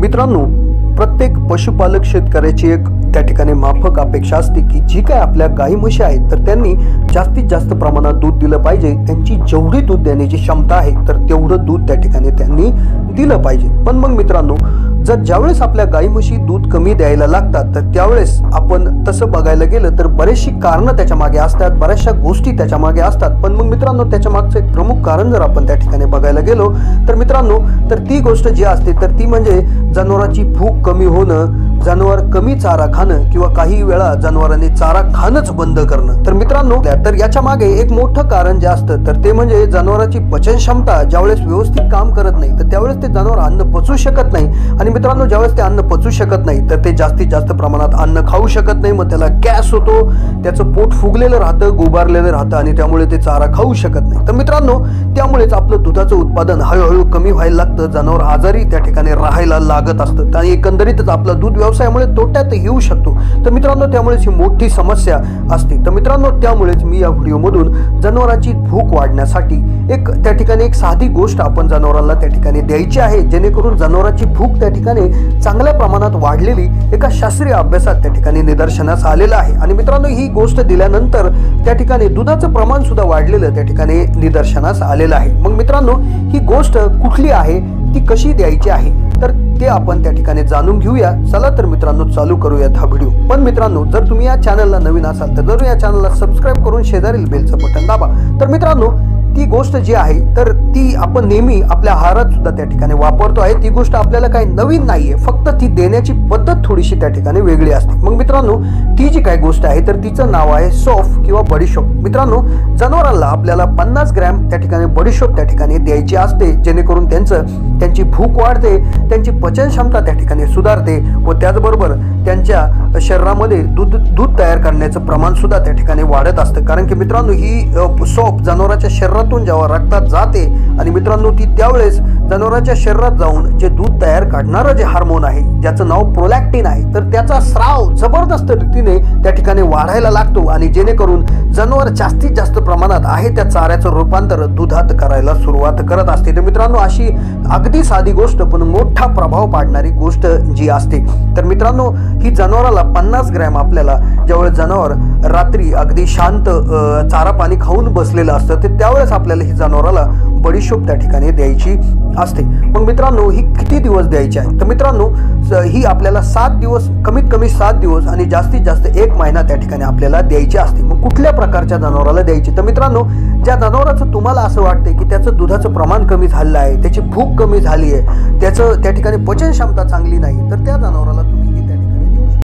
मित्रांनो, प्रत्येक पशुपालक शेतकऱ्याची एक त्या ठिकाणी माफक अपेक्षा असते की जी काय आपल्या गाई म्हशी आहेत तर त्यांनी जास्तीत जास्त प्रमाणात दूध दिलं पाहिजे। त्यांची जेवढी दूध देण्याची क्षमता आहे तर तेवढं दूध त्या ठिकाणी त्यांनी दिलं पाहिजे। पण मग मित्रांनो, जर ज्यावेळेस आपल्या गाई म्हशी दूध कमी द्यायला लागतात तर त्यावेळेस आपण तसं बघायला गेलं तर बरेचशी कारणं त्याच्या मागे असतात, बऱ्याचशा गोष्टी त्याच्या मागे असतात। पण मग मित्रांनो, त्याच्या मागचं एक प्रमुख कारण जर आपण त्या ठिकाणी बघायला गेलो तर मित्रांनो, तर ती गोष्ट जी असते तर ती म्हणजे जनावरांची भूक कमी होणं, जनावर कमी चारा खाणं किंवा काही वेळा जनावरांनी चारा खाणंच बंद करणं। तर मित्रांनो, तर याच्या मागे एक मोठं कारण जे असतं तर ते म्हणजे जनावरांची पचन क्षमता ज्यावेळेस व्यवस्थित काम करत नाही तर त्यावेळेस ते जनावर अन्न पचवू शकत नाही। आणि मित्रांनो, ज्यावेळेस ते अन्न पचवू शकत नाही तर ते जास्तीत जास्त प्रमाणात अन्न खाऊ शकत नाही। मग त्याला गॅस होतो, त्याचं पोट फुगलेलं राहतं, गुबारलेलं राहतं आणि त्यामुळे ते चारा खाऊ शकत नाही। तर मित्रांनो, त्यामुळेच आपलं दुधाचं उत्पादन हळूहळू कमी व्हायला लागतं, जनावर आजारी त्या ठिकाणी राहायला लागत असतं आणि एकंदरीतच आपला दूध व्यवसायामुळे तोट्यात येऊ शकतो। तर मित्रांनो, त्यामुळेच ही मोठी समस्या असते। तर मित्रांनो, त्यामुळेच मी या व्हिडिओमधून जनावरांची भूक वाढण्यासाठी एक त्या ठिकाणी एक साधी गोष्ट आपण जनावरांना त्या ठिकाणी द्यायची आहे, जेणेकरून जनावरांची भूक त्या ठिकाणी चांगल्या प्रमाणात वाढलेली एका शास्त्रीय अभ्यासात त्या ठिकाणी निदर्शनास आलेलं आहे। आणि मित्रांनो, ही गोष्ट दिल्यानंतर त्या ठिकाणी दुधाचं प्रमाण सुद्धा वाढलेलं त्या ठिकाणी निदर्शनास आलेलं आहे। मग मित्रांनो, ही गोष्ट कुठली आहे, ती कशी द्यायची आहे, तर ते आपण त्या ठिकाणी जाणून घेऊया। चला तर मित्रांनो, चालू करूयात हा व्हिडिओ। पण मित्रांनो, जर तुम्ही या चॅनलला नवीन असाल तर जरूर या चॅनलला सबस्क्राईब करून शेजारील बेलचं बटन दाबा। तर मित्रांनो, ती गोष्ट जी आहे तर ती आपण नेहमी आपल्या आहारात सुद्धा त्या ठिकाणी वापरतो आहे। ती गोष्ट आपल्याला काही नवीन नाहीये, फक्त ती देण्याची पद्धत थोडीशी त्या ठिकाणी वेगळी असते। मग मित्रांनो, ती जी काही गोष्ट आहे तर तिचं नाव आहे सौफ किंवा बडीशोप। मित्रांनो, जनावरांना आपल्याला 50 ग्रॅम त्या ठिकाणी बडीशोप त्या ठिकाणी द्यायची असते, जेणेकरून त्यांची भूक वाढते, त्यांची पचन क्षमता त्या ठिकाणी सुधारते व त्याचबरोबर त्यांच्या शरीरामध्ये दूध तयार करण्याचं प्रमाण सुद्धा त्या ठिकाणी वाढत असतं। कारण की मित्रांनो, ही सौफ जनावरांच्या शरीरातून जेव्हा रक्तात जाते आणि मित्रांनो, ती त्यावेळेस जनावरांच्या शरीरात जाऊन जे दूध तयार करणारं जे हार्मोन आहे ज्याचं नाव प्रोलॅक्टिन आहे तर त्याचा स्राव जबरदस्त रीतीने त्या ठिकाणी वाढायला लागतो आणि जेणेकरून जनावर जास्तीत जास्त प्रमाणात आहे त्या चाऱ्याचं रूपांतर दुधात करायला सुरुवात करत असते। तर मित्रांनो, अशी अगदी साधी गोष्ट पण मोठा प्रभाव पाडणारी गोष्ट जी असते तर मित्रांनो, ही जनावराला 50 ग्रॅम आपल्याला ज्यावेळेस जनावर रात्री अगदी शांत चारा पाणी खाऊन बसलेलं असतं तर त्यावेळेस आपल्याला ही जनावराला बडीशोप त्या ठिकाणी द्यायची असते। मग मित्रांनो, ही किती दिवस द्यायची आहे तर मित्रांनो, ही आपल्याला 7 दिवस, कमीत कमी 7 दिवस आणि जास्तीत जास्त 1 महिना त्या ठिकाणी आपल्याला द्यायची असते। मग कुठल्या प्रकारच्या जनावराला द्यायची तर मित्रांनो, ज्या जनावराचं तुम्हाला असं वाटतंय की त्याचं दुधाचं प्रमाण कमी झालेलं आहे, त्याची भूक कमी झाली आहे, त्याचं त्या ठिकाणी पचन क्षमता चांगली नाही